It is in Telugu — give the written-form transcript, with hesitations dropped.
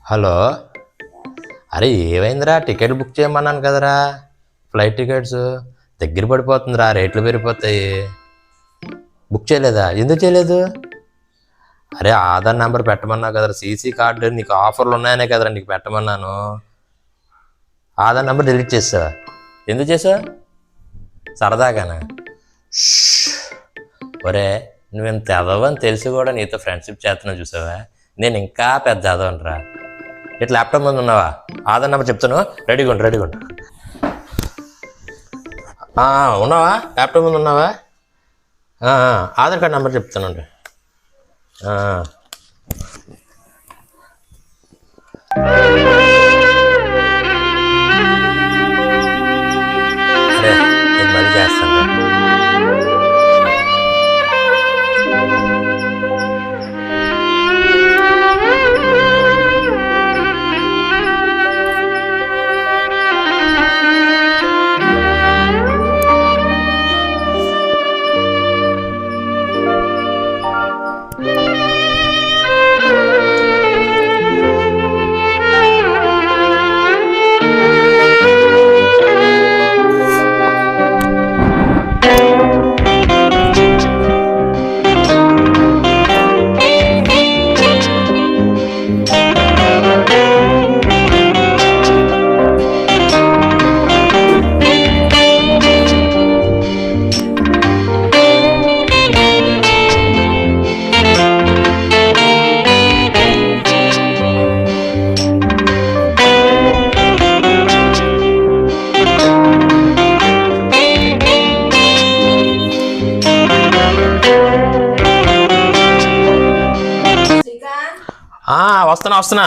హలో. అరే ఏమైందిరా? టికెట్ బుక్ చేయమన్నాను కదరా, ఫ్లైట్ టికెట్స్ దగ్గర పడిపోతుందిరా, రేట్లు పెరిగిపోతాయి. బుక్ చేయలేదా? ఎందుకు చేయలేదు? అరే ఆధార్ నెంబర్ పెట్టమన్నావు కదరా, సీసీ కార్డు నీకు ఆఫర్లు ఉన్నాయనే కదరా నీకు పెట్టమన్నాను. ఆధార్ నెంబర్ డిలీట్ చేసావా? ఎందుకు చేసావు? సరదాగానా? ఒరే నువ్వు ఇంత ఎదవని తెలిసి కూడా నీతో ఫ్రెండ్షిప్ చేస్తున్నావు చూసావా? నేను ఇంకా పెద్ద ఎదవనరా. ఇట్లా ల్యాప్టాప్ ముందు ఉన్నావా? ఆధార్ నెంబర్ చెప్తాను, రెడీగా ఉండు. ఉన్నావా? ల్యాప్టాప్ ముందు ఉన్నావా? ఆధార్ కార్డ్ నెంబర్ చెప్తానండి. అరే నేను మళ్ళీ చేస్తాను. వస్తున్నా. వస్తున్నా.